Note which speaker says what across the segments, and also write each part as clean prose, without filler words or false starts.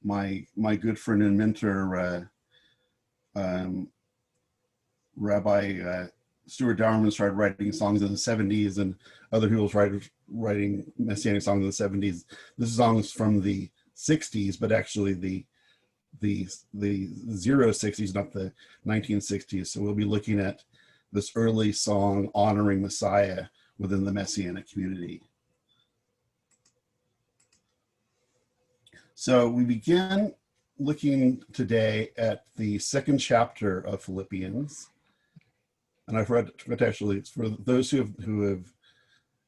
Speaker 1: my good friend and mentor, Rabbi Stuart Dowerman, started writing songs in the 70s, and other people started writing Messianic songs in the 70s. This song is from the 60s, but actually the 60s, not the 1960s. So we'll be looking at this early song honoring Messiah within the Messianic community. So we begin looking today at the second chapter of Philippians. And I've read, actually, for those who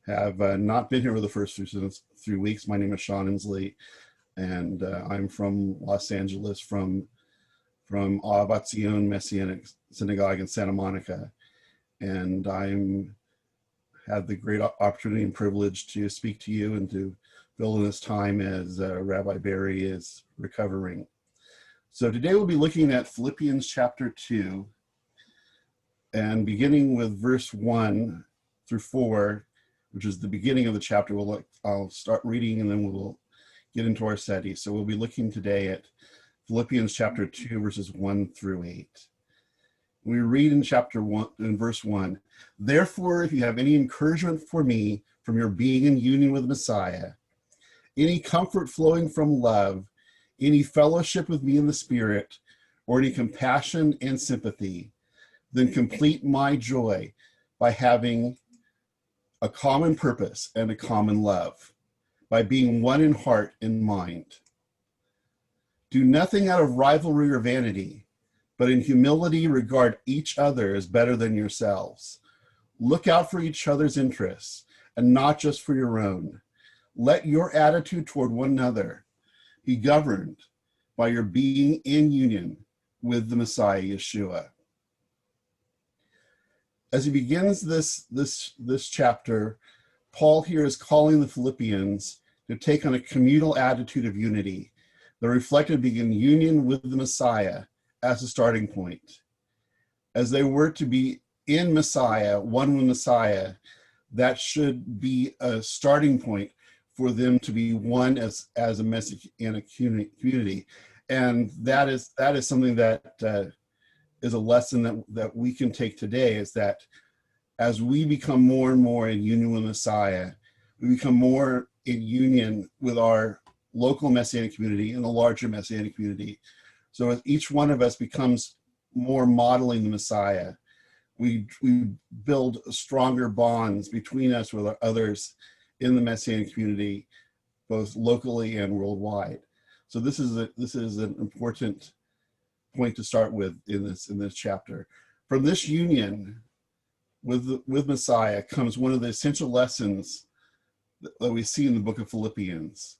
Speaker 1: have not been here for the first 3 weeks, my name is Sean Emslie, and I'm from Los Angeles, from Ahavat Zion Messianic Synagogue in Santa Monica. And I'm had the great opportunity and privilege to speak to you and to fill in this time as Rabbi Barry is recovering. So today we'll be looking at Philippians chapter 2, and beginning with verse 1 through 4, which is the beginning of the chapter. I'll start reading and then we'll get into our study. So we'll be looking today at Philippians chapter 2, verses 1 through 8. We read in chapter 1, in verse 1, "Therefore, if you have any encouragement for me from your being in union with Messiah, any comfort flowing from love, any fellowship with me in the Spirit, or any compassion and sympathy, then complete my joy by having a common purpose and a common love, by being one in heart and mind. Do nothing out of rivalry or vanity, but in humility regard each other as better than yourselves. Look out for each other's interests and not just for your own. Let your attitude toward one another be governed by your being in union with the Messiah, Yeshua." As he begins this chapter, Paul here is calling the Philippians to take on a communal attitude of unity that reflected being in union with the Messiah as a starting point. As they were to be in Messiah, one with Messiah, that should be a starting point for them to be one as a Messianic community. And that is something that is a lesson that we can take today, is that as we become more and more in union with Messiah, we become more in union with our local Messianic community and the larger Messianic community. So as each one of us becomes more modeling the Messiah, we build stronger bonds between us with others in the Messianic community, both locally and worldwide. So this is an important point to start with in this chapter. From this union with Messiah comes one of the essential lessons that we see in the book of Philippians.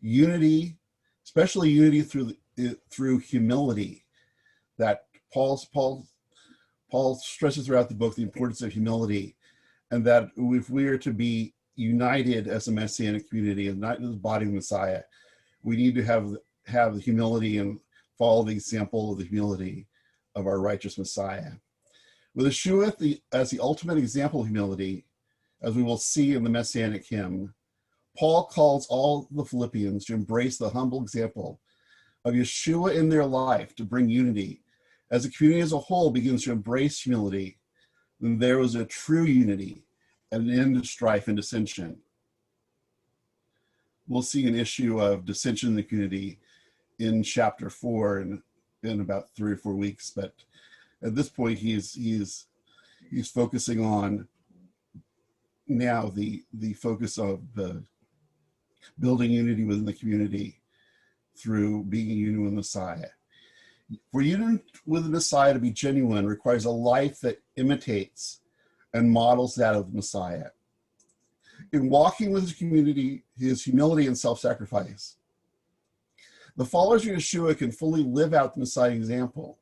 Speaker 1: Unity, especially unity through humility. That Paul stresses throughout the book the importance of humility, and that if we are to be united as a Messianic community and not in the body of Messiah, we need to have the humility and follow the example of the humility of our righteous Messiah. With Yeshua as the ultimate example of humility, as we will see in the Messianic Hymn, Paul calls all the Philippians to embrace the humble example of Yeshua in their life to bring unity. As the community as a whole begins to embrace humility, then there was a true unity and an end to strife and dissension. We'll see an issue of dissension in the community in chapter 4 in about 3 or 4 weeks, but at this point he's focusing on now the focus of the building unity within the community through being in union with Messiah. For union with the Messiah to be genuine requires a life that imitates and models that of the Messiah. In walking with his community, his humility and self-sacrifice, the followers of Yeshua can fully live out the Messiah example.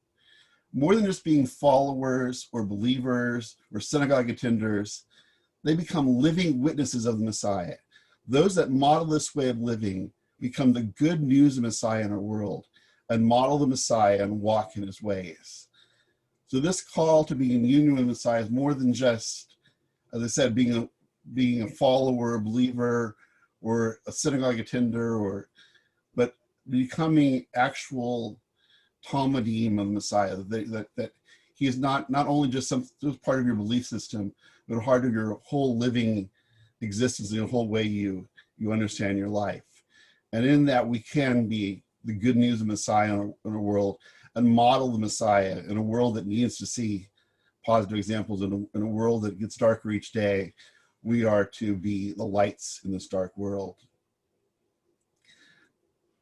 Speaker 1: More than just being followers or believers or synagogue attenders, they become living witnesses of the Messiah. Those that model this way of living become the good news of Messiah in our world and model the Messiah and walk in his ways. So this call to be in union with Messiah is more than just, as I said, being a follower, a believer, or a synagogue attender, but becoming actual Talmudim of the Messiah, that he is not only just part of your belief system, but a part of your whole living existence, the whole way you understand your life. And in that, we can be the good news of Messiah in a world, and model the Messiah in a world that needs to see positive examples. In a world that gets darker each day, we are to be the lights in this dark world.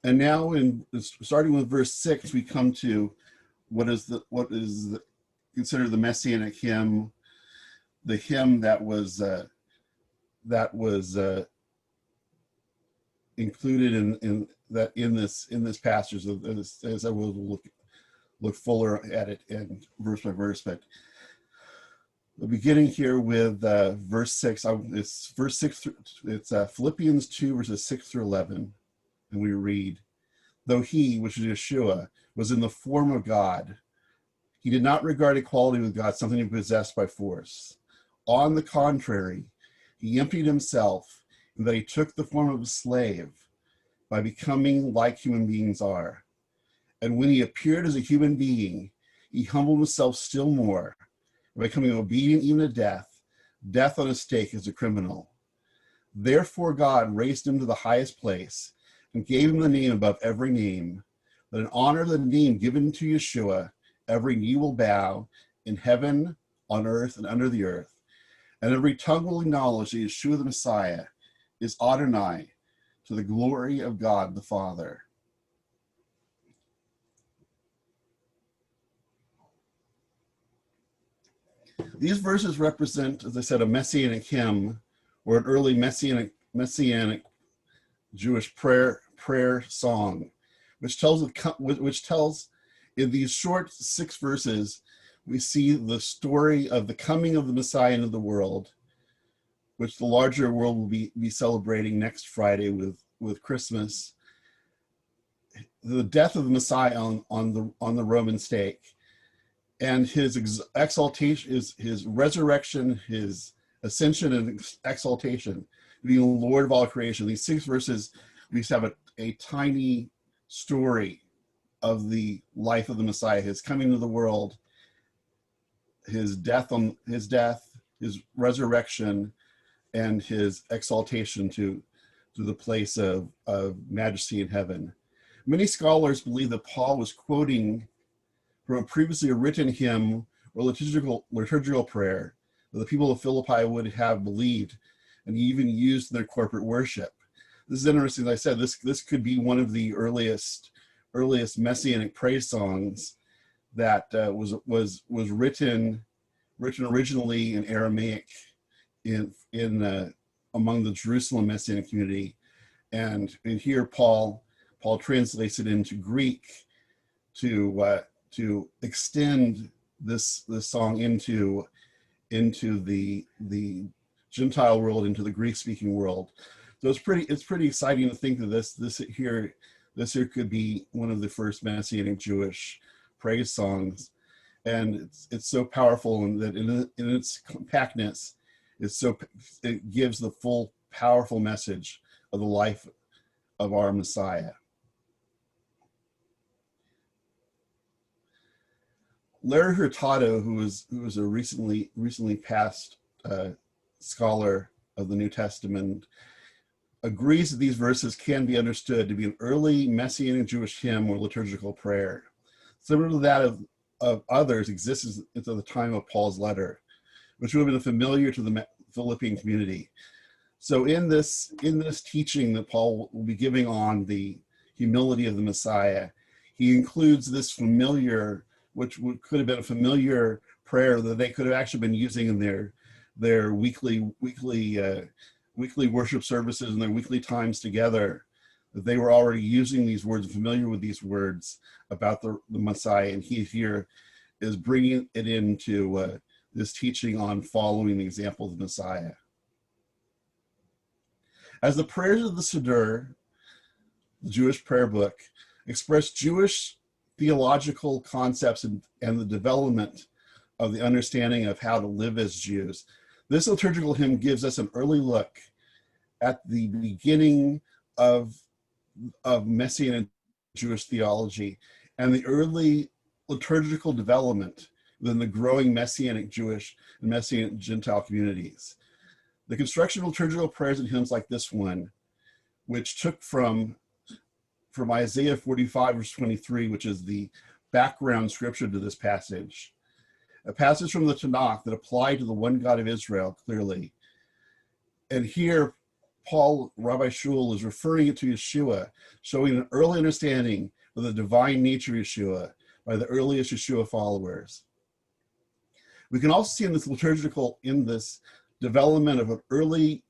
Speaker 1: And now, starting with verse 6, we come to what is considered the Messianic hymn, the hymn that was included in this passage, as I will look fuller at it and verse by verse. But beginning here with verse 6, it's verse 6. It's Philippians 2 verses 6 through 11, and we read, "Though he," which is Yeshua, "was in the form of God, he did not regard equality with God something to be possessed by force. On the contrary, he emptied himself, in that he took the form of a slave by becoming like human beings are. And when he appeared as a human being, he humbled himself still more, by becoming obedient even to death on a stake as a criminal. Therefore God raised him to the highest place and gave him the name above every name, that in honor of the name given to Yeshua, every knee will bow in heaven, on earth, and under the earth, and every tongue will acknowledge that Yeshua the Messiah is Adonai, to the glory of God the Father." These verses represent, as I said, a Messianic hymn, or an early Messianic Jewish prayer song, which tells in these short 6 verses, we see the story of the coming of the Messiah into the world, which the larger world will be celebrating next Friday with Christmas. The death of the Messiah on the Roman stake, and his exaltation, his resurrection, his ascension and exaltation, being Lord of all creation. These 6 verses, we have a tiny story of the life of the Messiah, his coming to the world, his death, his resurrection, and his exaltation to the place of majesty in heaven. Many scholars believe that Paul was quoting from a previously written hymn or liturgical prayer that the people of Philippi would have believed and even used in their corporate worship. This is interesting. As I said, this could be one of the earliest Messianic praise songs that was written originally in Aramaic among the Jerusalem Messianic community, and here Paul translates it into Greek to extend this song into the Gentile world, into the Greek-speaking world. So it's pretty exciting to think that this here could be one of the first Messianic Jewish praise songs, and it's so powerful, and that in its compactness, it gives the full powerful message of the life of our Messiah. Larry Hurtado, who was a recently passed scholar of the New Testament, agrees that these verses can be understood to be an early Messianic Jewish hymn or liturgical prayer, similar to that of others existed at the time of Paul's letter, which would have been familiar to the Philippian community. So in this teaching that Paul will be giving on the humility of the Messiah, he includes this familiar, which could have been a familiar prayer that they could have actually been using in their weekly worship services and their weekly times together, that they were already using these words, familiar with these words about the Messiah, and he here is bringing it into this teaching on following the example of the Messiah. As the prayers of the Siddur, the Jewish prayer book, express Jewish theological concepts and the development of the understanding of how to live as Jews, this liturgical hymn gives us an early look at the beginning of Messianic Jewish theology and the early liturgical development within the growing Messianic Jewish and Messianic Gentile communities. The construction of liturgical prayers and hymns like this one, which took from Isaiah 45, verse 23, which is the background scripture to this passage, a passage from the Tanakh that applied to the one God of Israel clearly. And here, Rabbi Shul is referring it to Yeshua, showing an early understanding of the divine nature of Yeshua by the earliest Yeshua followers. We can also see in this development of an early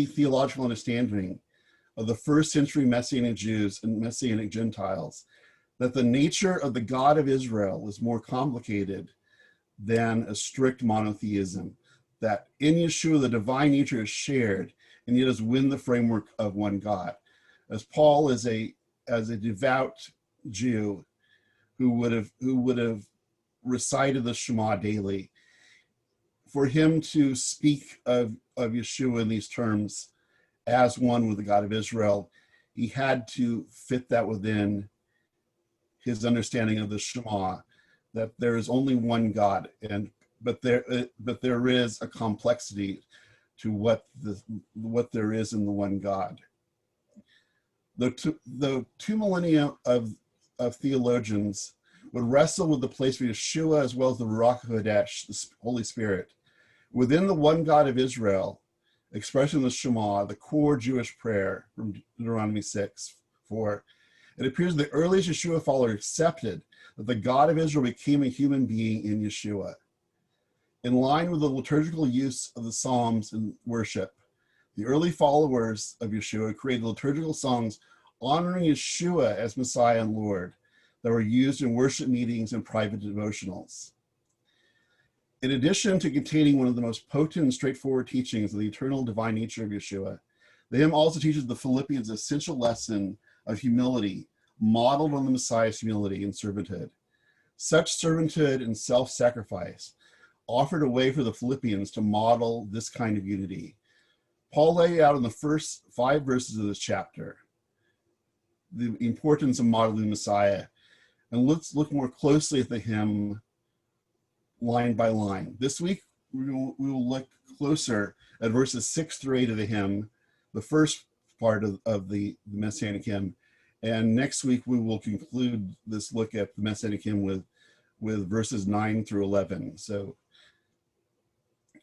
Speaker 1: theological understanding of the first century Messianic Jews and Messianic Gentiles, that the nature of the God of Israel is more complicated than a strict monotheism, that in Yeshua the divine nature is shared and yet is within the framework of one God. As Paul as a devout Jew who would have recited the Shema daily, for him to speak of Yeshua in these terms as one with the God of Israel, he had to fit that within his understanding of the Shema, that there is only one God, but there is a complexity to what there is in the one God. The two millennia of theologians would wrestle with the place of Yeshua as well as the Ruach HaKodesh, the Holy Spirit, within the one God of Israel, expressed in the Shema, the core Jewish prayer from Deuteronomy 6:4. It appears the earliest Yeshua followers accepted that the God of Israel became a human being in Yeshua. In line with the liturgical use of the Psalms in worship, the early followers of Yeshua created liturgical songs honoring Yeshua as Messiah and Lord that were used in worship meetings and private devotionals. In addition to containing one of the most potent and straightforward teachings of the eternal divine nature of Yeshua, the hymn also teaches the Philippians' essential lesson of humility, modeled on the Messiah's humility and servanthood. Such servanthood and self-sacrifice offered a way for the Philippians to model this kind of unity. Paul laid out in the first 5 verses of this chapter the importance of modeling the Messiah. And let's look more closely at the hymn line by line. This week, we will look closer at verses 6 through 8 of the hymn, the first part of the Messianic Hymn. And next week, we will conclude this look at the Messianic Hymn with verses 9 through 11. So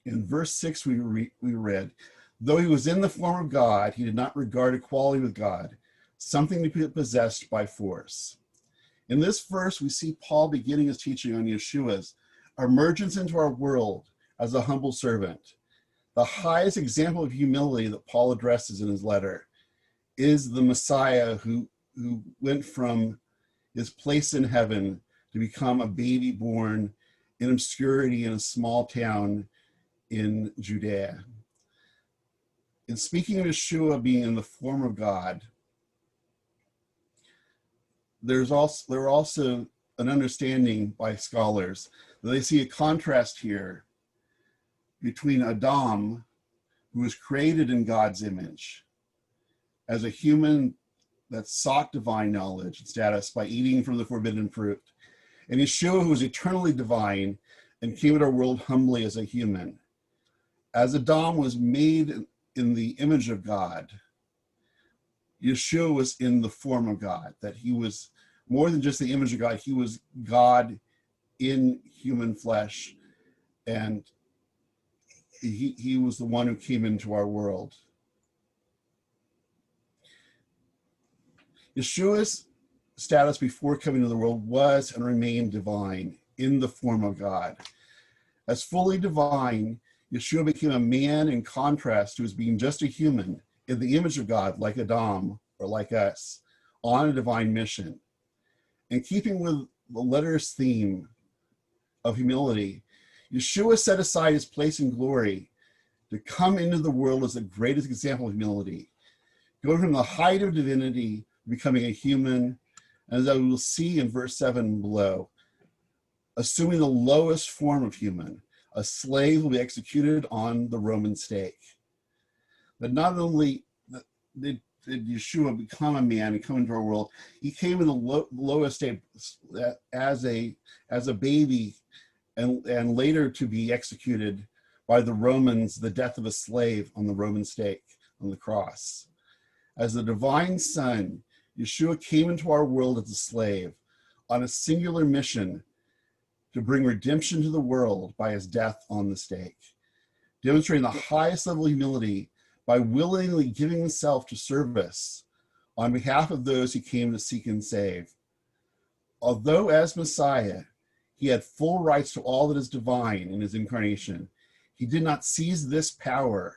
Speaker 1: in verse 6, we read, "Though he was in the form of God, he did not regard equality with God, something to be possessed by force." In this verse, we see Paul beginning his teaching on Yeshua's emergence into our world as a humble servant. The highest example of humility that Paul addresses in his letter is the Messiah who went from his place in heaven to become a baby born in obscurity in a small town in Judea. In speaking of Yeshua being in the form of God, there are also an understanding by scholars that they see a contrast here between Adam, who was created in God's image, as a human that sought divine knowledge and status by eating from the forbidden fruit, and Yeshua, who was eternally divine and came into our world humbly as a human. As Adam was made in the image of God, Yeshua was in the form of God, that he was more than just the image of God, he was God in human flesh, and he was the one who came into our world. Yeshua's status before coming to the world was and remained divine in the form of God. As fully divine, Yeshua became a man in contrast to his being just a human in the image of God, like Adam or like us, on a divine mission. In keeping with the letter's theme of humility, Yeshua set aside his place in glory to come into the world as the greatest example of humility, going from the height of divinity, becoming a human, as I will see in verse 7 below, assuming the lowest form of human, a slave will be executed on the Roman stake. But not only did did Yeshua become a man and come into our world? He came in the lowest state as a baby, and later to be executed by the Romans, the death of a slave on the Roman stake on the cross. As the divine Son, Yeshua came into our world as a slave on a singular mission to bring redemption to the world by his death on the stake, demonstrating the highest level of humility by willingly giving himself to service on behalf of those he came to seek and save. Although as Messiah, he had full rights to all that is divine in his incarnation, he did not seize this power,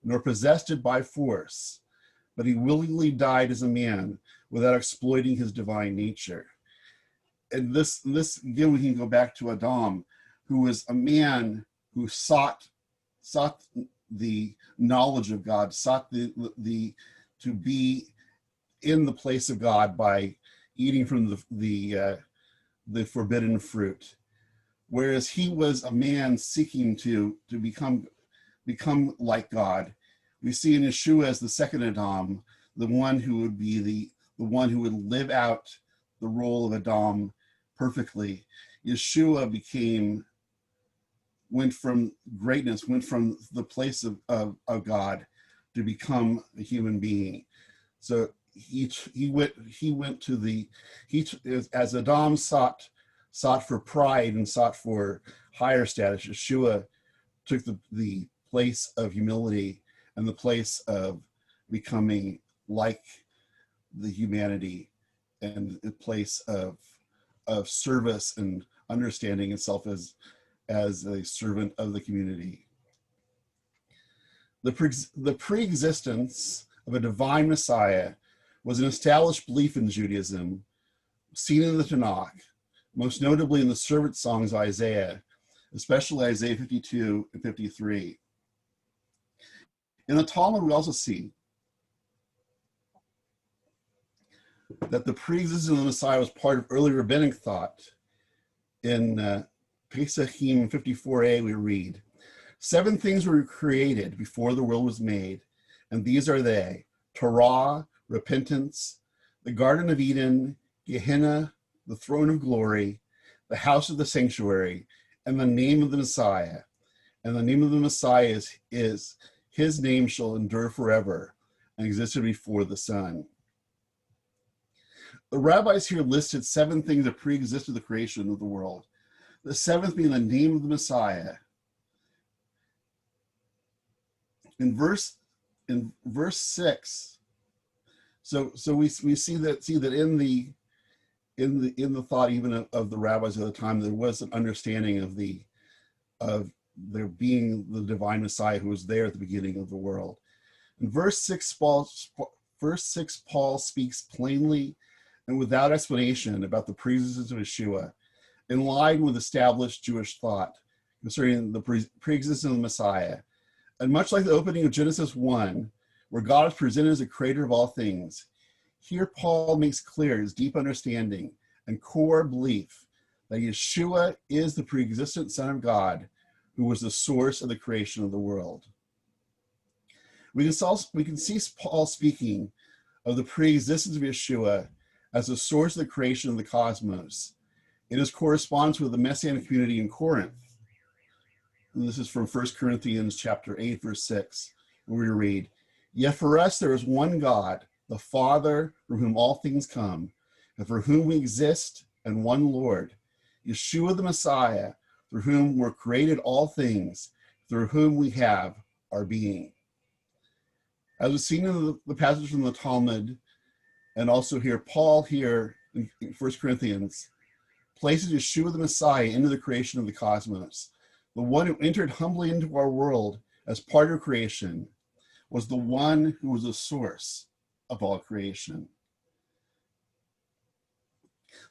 Speaker 1: nor possessed it by force, but he willingly died as a man without exploiting his divine nature. And this again, we can go back to Adam, who was a man who sought the knowledge of God, sought to be in the place of God by eating from the forbidden fruit, whereas he was a man seeking to become like God. We see in Yeshua as the second Adam, the one who would be the one who would live out the role of Adam perfectly. Yeshua went from greatness, went from the place of God to become a human being. So as Adam sought for pride and sought for higher status, Yeshua took the place of humility and the place of becoming like the humanity, and the place of service and understanding itself as a servant of the community. The pre-existence of a divine Messiah was an established belief in Judaism, seen in the Tanakh, most notably in the servant songs of Isaiah, especially Isaiah 52 and 53. In the Talmud, we also see that the pre-existence of the Messiah was part of early rabbinic thought. In Pesachim 54a, we read, 7 things were created before the world was made, and these are they: Torah, repentance, the Garden of Eden, Gehenna, the throne of glory, the house of the sanctuary, and the name of the Messiah. And the name of the Messiah is his name shall endure forever, and existed before the Son. The rabbis here listed 7 things that pre-existed the creation of the world. The 7th being the name of the Messiah. In verse 6, so we see that in the thought even of the rabbis of the time, there was an understanding of there being the divine Messiah who was there at the beginning of the world. In verse 6, Paul speaks plainly and without explanation about the pre-existence of Yeshua, in line with established Jewish thought concerning the pre-existence of the Messiah. And much like the opening of Genesis 1, where God is presented as the creator of all things, here Paul makes clear his deep understanding and core belief that Yeshua is the pre-existent Son of God, who was the source of the creation of the world. We can see Paul speaking of the pre-existence of Yeshua as the source of the creation of the cosmos. It is corresponds with the Messianic community in Corinth. And this is from 1 Corinthians chapter 8, verse 6, where we read, "Yet for us there is one God, the Father, from whom all things come, and for whom we exist, and one Lord, Yeshua the Messiah, through whom were created all things, through whom we have our being." As we've seen in the passage from the Talmud, and also here, Paul here in 1 Corinthians, places Yeshua the Messiah into the creation of the cosmos. The one who entered humbly into our world as part of creation was the one who was the source of all creation.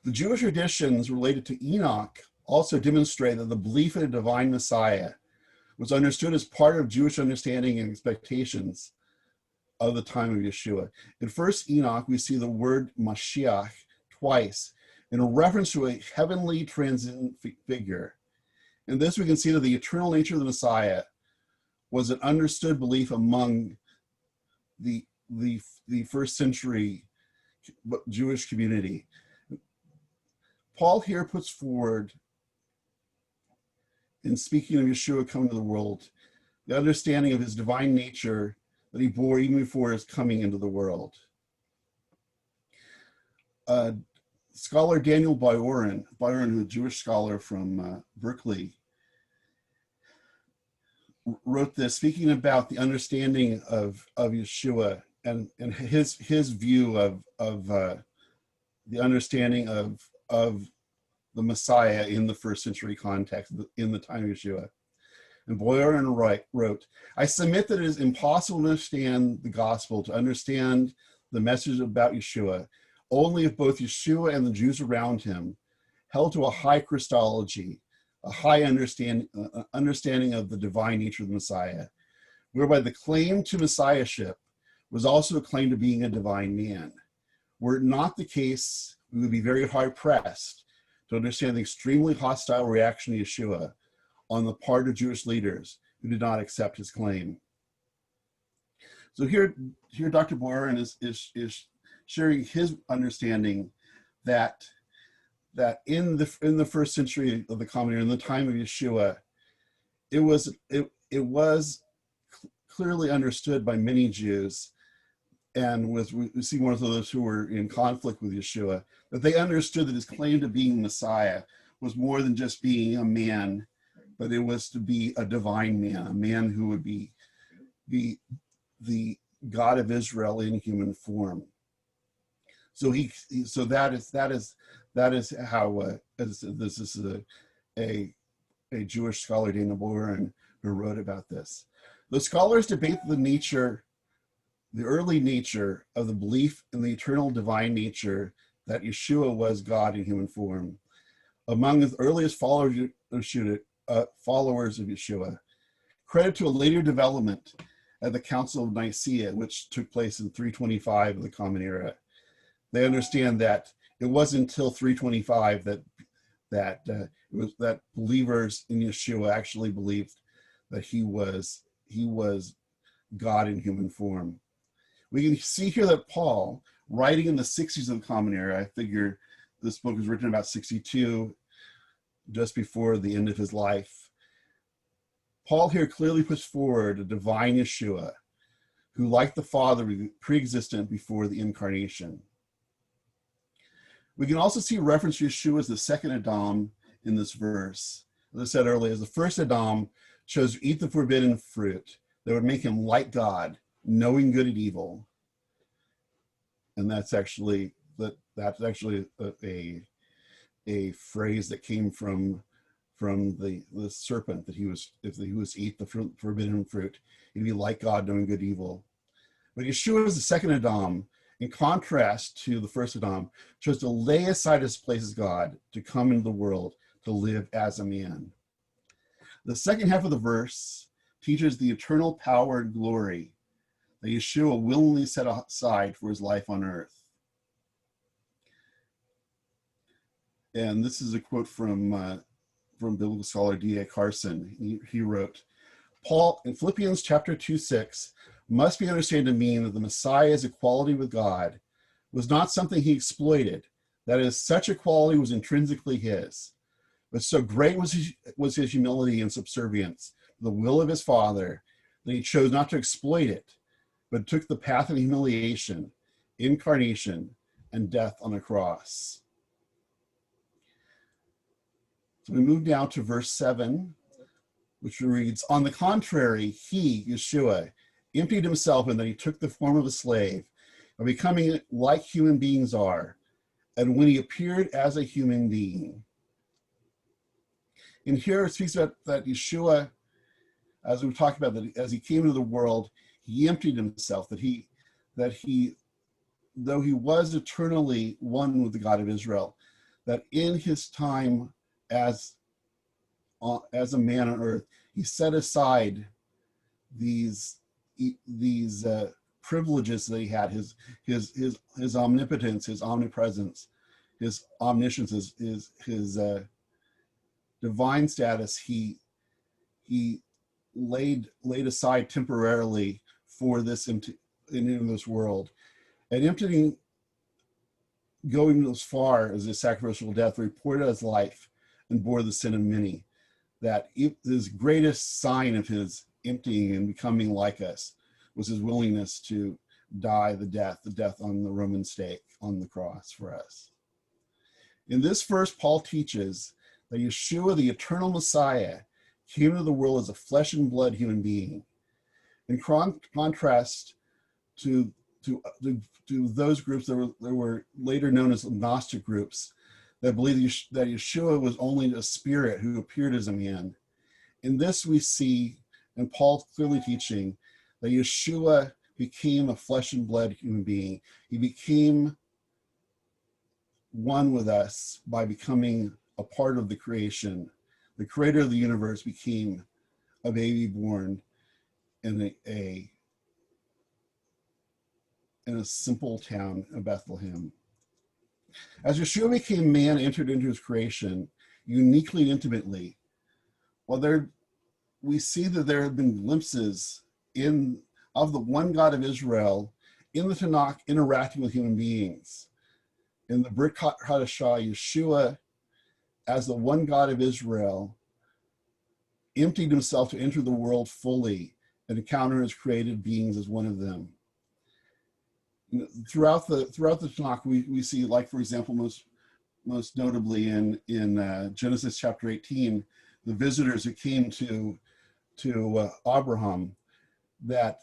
Speaker 1: The Jewish traditions related to Enoch also demonstrate that the belief in a divine Messiah was understood as part of Jewish understanding and expectations of the time of Yeshua. In 1 Enoch, we see the word Mashiach twice in a reference to a heavenly transcendent figure. In this, we can see that the eternal nature of the Messiah was an understood belief among the the first century Jewish community. Paul here puts forward, in speaking of Yeshua coming to the world, the understanding of his divine nature that he bore even before his coming into the world. Scholar Daniel Byron, who's a Jewish scholar from Berkeley, wrote this, speaking about the understanding of Yeshua and his view of the understanding of the Messiah in the first century context, in the time of Yeshua. And Byron wrote, I submit that it is impossible to understand the gospel, to understand the message about Yeshua, only if both Yeshua and the Jews around him held to a high Christology, a high understanding of the divine nature of the Messiah, whereby the claim to Messiahship was also a claim to being a divine man. Were it not the case, we would be very hard pressed to understand the extremely hostile reaction to Yeshua on the part of Jewish leaders who did not accept his claim. So here Dr. Byron is sharing his understanding that in the first century of the Common Era, in the time of Yeshua, it was clearly understood by many Jews, and we see one of those who were in conflict with Yeshua, that they understood that his claim to being Messiah was more than just being a man, but it was to be a divine man, a man who would be the God of Israel in human form. So that is how this is a Jewish scholar, Daniel Byron, who wrote about this. The scholars debate the early nature of the belief in the eternal divine nature that Yeshua was God in human form. Among the earliest followers of Yeshua, credit to a later development at the Council of Nicaea, which took place in 325 of the Common Era. They understand that it wasn't until 325 that believers in Yeshua actually believed that he was God in human form. We can see here that Paul, writing in the 60s of the Common Era, I figure this book was written about 62, just before the end of his life. Paul here clearly puts forward a divine Yeshua, who, like the Father, was pre-existent before the incarnation. We can also see reference to Yeshua as the second Adam in this verse. As I said earlier, as the first Adam chose to eat the forbidden fruit that would make him like God, knowing good and evil. And that's actually a phrase that came from the serpent, that if he was to eat the forbidden fruit, he'd be like God, knowing good and evil. But Yeshua is the second Adam, in contrast to the first Adam, chose to lay aside his place as God to come into the world to live as a man. The second half of the verse teaches the eternal power and glory that Yeshua willingly set aside for his life on earth. And this is a quote from biblical scholar D.A. Carson. He wrote, Paul, in Philippians chapter 2:6, must be understood to mean that the Messiah's equality with God was not something he exploited. That is, such equality was intrinsically his. But so great was his humility and subservience to the will of his Father that he chose not to exploit it, but took the path of humiliation, incarnation, and death on a cross. So we move down to verse 7, which reads, on the contrary, he, Yeshua, emptied himself in that he took the form of a slave, by becoming like human beings are, and when he appeared as a human being. And here it speaks about that Yeshua, as we talked about, that as he came into the world, he emptied himself, that he, though he was eternally one with the God of Israel, that in his time as a man on earth, he set aside these privileges that he had, his omnipotence, his omnipresence, his omniscience, his divine status. He laid aside temporarily for this in this world, and emptying, going as far as his sacrificial death, reported his life and bore the sin of many. That his greatest sign of his emptying and becoming like us was his willingness to die the death on the Roman stake on the cross for us. In this verse, Paul teaches that Yeshua, the eternal Messiah, came into the world as a flesh and blood human being. In contrast to those groups that were later known as Gnostic groups that believed that Yeshua was only a spirit who appeared as a man. In this we see, and Paul clearly teaching, that Yeshua became a flesh and blood human being. He became one with us by becoming a part of the creation. The creator of the universe became a baby born in a simple town of Bethlehem. As Yeshua became man, entered into his creation uniquely and intimately, we see that there have been glimpses of the one God of Israel in the Tanakh interacting with human beings. In the Brit Hadashah, Yeshua, as the one God of Israel, emptied himself to enter the world fully and encounter his created beings as one of them. Throughout the Tanakh, we see, like, for example, most notably in Genesis chapter 18, the visitors who came to Abraham, that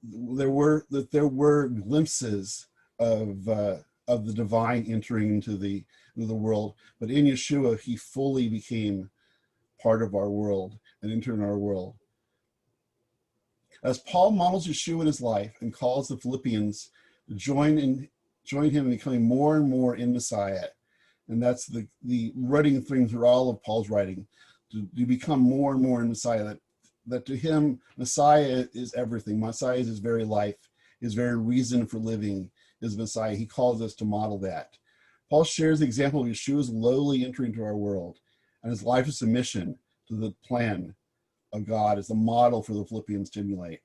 Speaker 1: there were glimpses of the divine entering into the world, but in Yeshua, he fully became part of our world and entered in our world. As Paul models Yeshua in his life and calls the Philippians to join him in becoming more and more in Messiah, and that's the running thing through all of Paul's writing, to become more and more in Messiah, that to him, Messiah is everything. Messiah is his very life, his very reason for living is Messiah. He calls us to model that. Paul shares the example of Yeshua's lowly entry into our world and his life of submission to the plan of God as a model for the Philippians to emulate.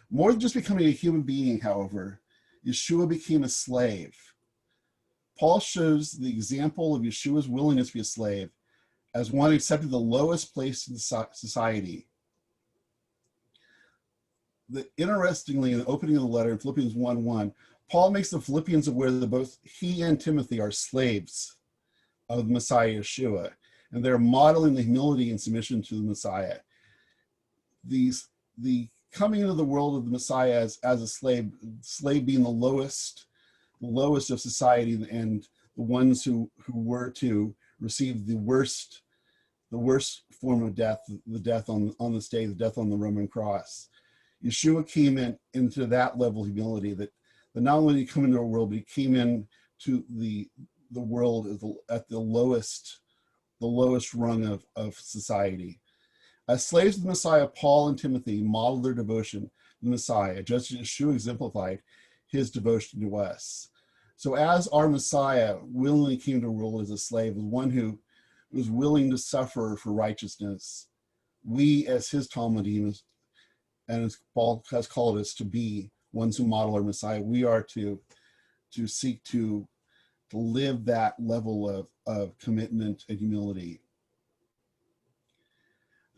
Speaker 1: More than just becoming a human being, however, Yeshua became a slave. Paul shows the example of Yeshua's willingness to be a slave as one accepted the lowest place in society. Interestingly, in the opening of the letter in Philippians 1:1, Paul makes the Philippians aware that both he and Timothy are slaves of the Messiah Yeshua, and they're modeling the humility and submission to the Messiah. The coming into the world of the Messiah as a slave being the lowest of society, and the ones who were to receive the worst form of death, the death on the stake, the death on the Roman cross. Yeshua came into that level of humility, that not only did he come into our world, but he came into the world at the lowest rung of society. As slaves of the Messiah, Paul and Timothy modeled their devotion to the Messiah, just as Yeshua exemplified his devotion to us. So as our Messiah willingly came to the world as a slave, as one who was willing to suffer for righteousness, we as his Talmudim, and as Paul has called us to be ones who model our Messiah, we are to seek to live that level of commitment and humility.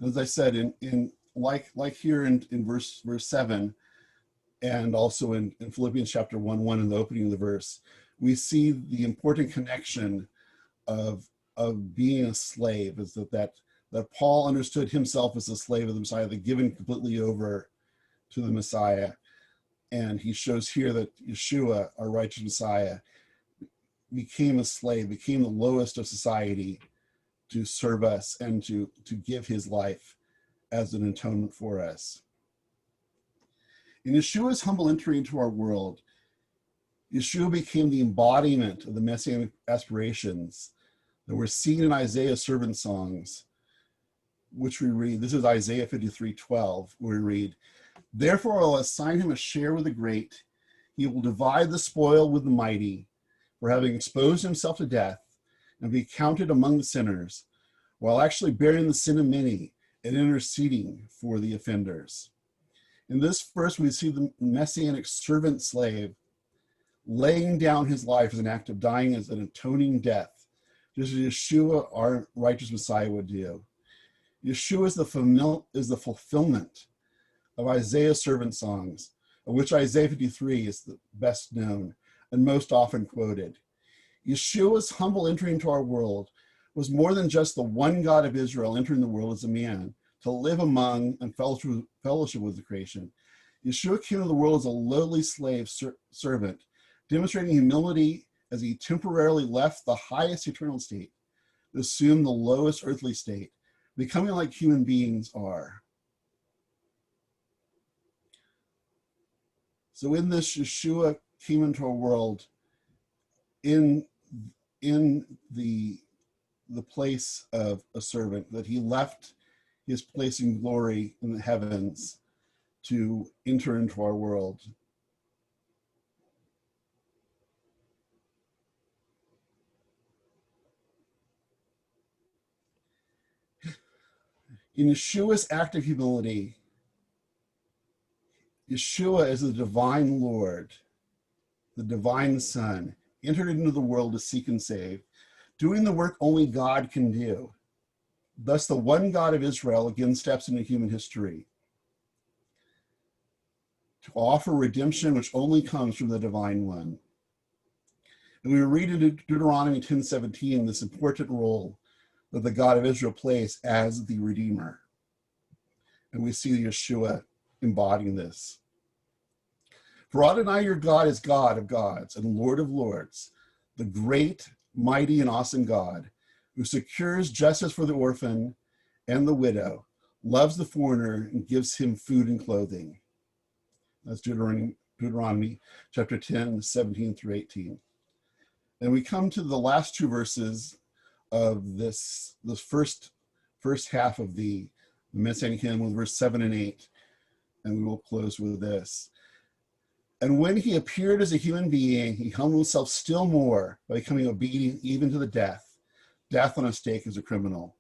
Speaker 1: As I said, in like here in verse 7, and also in Philippians chapter 1:1 in the opening of the verse, we see the important connection of being a slave, is that Paul understood himself as a slave of the Messiah, that given completely over to the Messiah. And he shows here that Yeshua, our righteous Messiah, became a slave, became the lowest of society to serve us and to give his life as an atonement for us. In Yeshua's humble entry into our world, Yeshua became the embodiment of the Messianic aspirations that were seen in Isaiah's servant songs, which we read. This is Isaiah 53:12, where we read, "Therefore I'll assign him a share with the great. He will divide the spoil with the mighty, for having exposed himself to death and be counted among the sinners, while actually bearing the sin of many and interceding for the offenders." In this verse, we see the Messianic servant slave laying down his life as an act of dying as an atoning death, just as Yeshua, our righteous Messiah, would do. Yeshua is the fulfillment of Isaiah's servant songs, of which Isaiah 53 is the best known and most often quoted. Yeshua's humble entry into our world was more than just the one God of Israel entering the world as a man to live among and fellowship with the creation. Yeshua came into the world as a lowly slave servant, demonstrating humility as he temporarily left the highest eternal state to assume the lowest earthly state, becoming like human beings are. So in this, Yeshua came into our world in the place of a servant, that he left his place in glory in the heavens to enter into our world. In Yeshua's act of humility, Yeshua is the divine Lord, the divine Son, entered into the world to seek and save, doing the work only God can do. Thus, the one God of Israel again steps into human history to offer redemption which only comes from the divine one. And we read in Deuteronomy 10:17 this important role that the God of Israel plays as the Redeemer. And we see Yeshua embodying this. For Adonai your God is God of gods and Lord of lords, the great, mighty, and awesome God, who secures justice for the orphan and the widow, loves the foreigner, and gives him food and clothing. That's Deuteronomy chapter 10, 17 through 18. And we come to the last two verses of this first half of the Messianic Hymn, with verse 7 and 8. And we will close with this. And when he appeared as a human being, he humbled himself still more by becoming obedient even to the death on a stake as a criminal.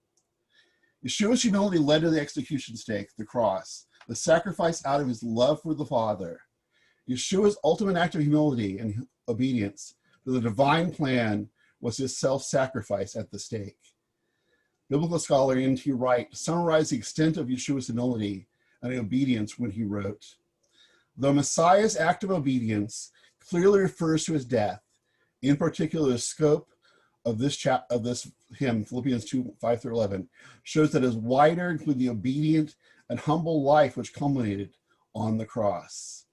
Speaker 1: Yeshua's humility led to the execution stake, the cross, the sacrifice out of his love for the Father. Yeshua's ultimate act of humility and obedience to the divine plan was his self-sacrifice at the stake. Biblical scholar N.T. Wright summarized the extent of Yeshua's humility and obedience when he wrote, "The Messiah's act of obedience clearly refers to his death, in particular the scope of this hymn, Philippians 2, 5 through 11, shows that his wider include the obedient and humble life which culminated on the cross."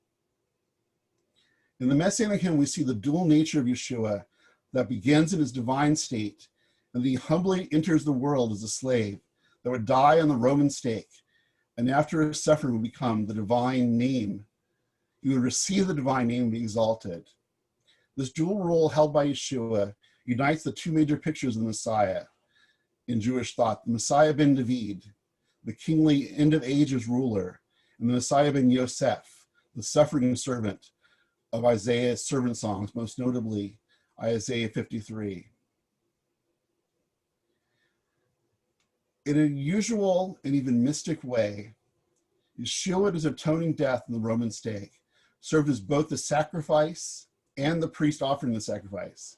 Speaker 1: In the Messianic Hymn, we see the dual nature of Yeshua that begins in his divine state, and he humbly enters the world as a slave that would die on the Roman stake, and after his suffering would become the divine name. He would receive the divine name and be exalted. This dual role held by Yeshua unites the two major pictures of the Messiah in Jewish thought: the Messiah ben David, the kingly end of ages ruler, and the Messiah ben Yosef, the suffering servant of Isaiah's servant songs, most notably Isaiah 53. In a usual and even mystic way, Yeshua, at his atoning death in the Roman stake, served as both the sacrifice and the priest offering the sacrifice,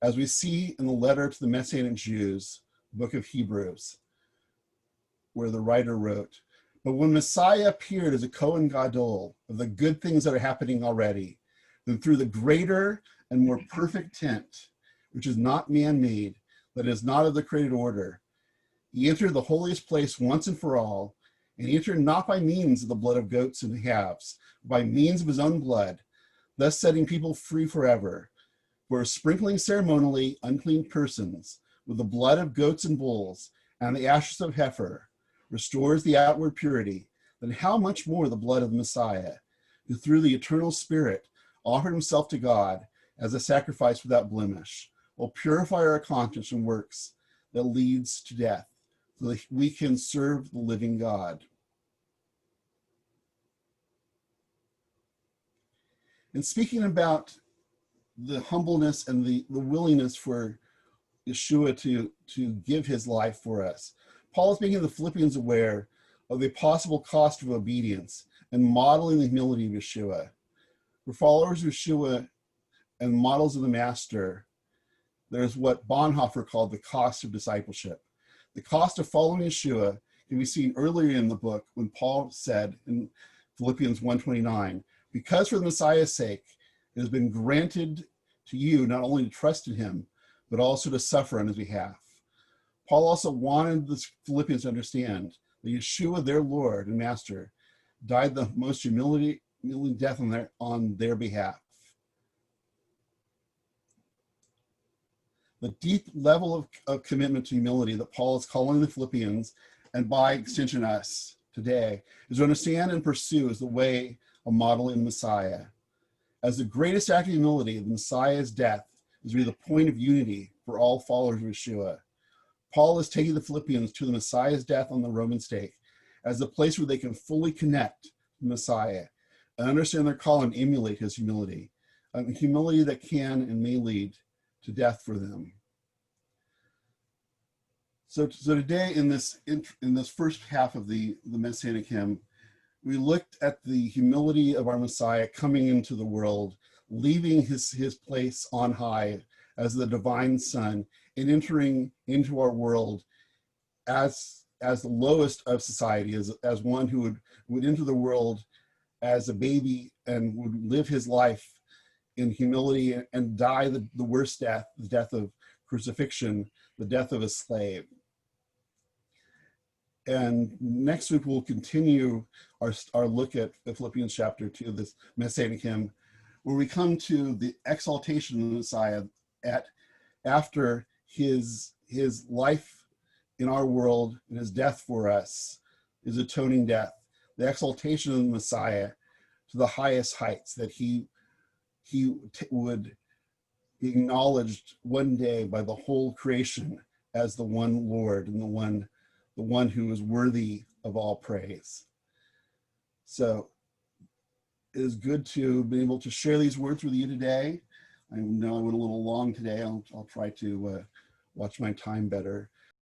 Speaker 1: as we see in the letter to the Messianic Jews, book of Hebrews, where the writer wrote, "But when Messiah appeared as a Kohen Gadol of the good things that are happening already, then through the greater and more perfect tent, which is not man-made, that is not of the created order, he entered the holiest place once and for all, and he entered not by means of the blood of goats and calves, but by means of his own blood, thus setting people free forever. For sprinkling ceremonially unclean persons with the blood of goats and bulls and the ashes of heifer restores the outward purity, then how much more the blood of the Messiah, who through the eternal Spirit offered himself to God as a sacrifice without blemish, will purify our conscience from works that leads to death, so that we can serve the living God." And speaking about the humbleness and the willingness for Yeshua to give his life for us, Paul is making the Philippians aware of the possible cost of obedience and modeling the humility of Yeshua. For followers of Yeshua and models of the Master, there's what Bonhoeffer called the cost of discipleship. The cost of following Yeshua can be seen earlier in the book when Paul said in Philippians 1:29, because for the Messiah's sake, it has been granted to you not only to trust in him, but also to suffer on his behalf. Paul also wanted the Philippians to understand that Yeshua, their Lord and Master, died the most humiliating death on their behalf. The deep level of commitment to humility that Paul is calling the Philippians, and by extension us today, is to understand and pursue as the way of modeling the Messiah. As the greatest act of humility, the Messiah's death is to be the point of unity for all followers of Yeshua. Paul is taking the Philippians to the Messiah's death on the Roman stake as the place where they can fully connect to the Messiah and understand their call and emulate his humility, a humility that can and may lead to death for them. So today in this first half of the Messianic hymn, we looked at the humility of our Messiah coming into the world, leaving his place on high as the divine Son, and entering into our world as the lowest of society, as one who would enter the world as a baby and would live his life in humility and die the worst death, the death of crucifixion, the death of a slave. And next week we'll continue our look at Philippians chapter 2, this Messianic hymn, where we come to the exaltation of the Messiah after his life in our world and his death for us, his atoning death, the exaltation of the Messiah to the highest heights, that he would be acknowledged one day by the whole creation as the one Lord and the one who is worthy of all praise. So it is good to be able to share these words with you today. I know I went a little long today. I'll try to watch my time better.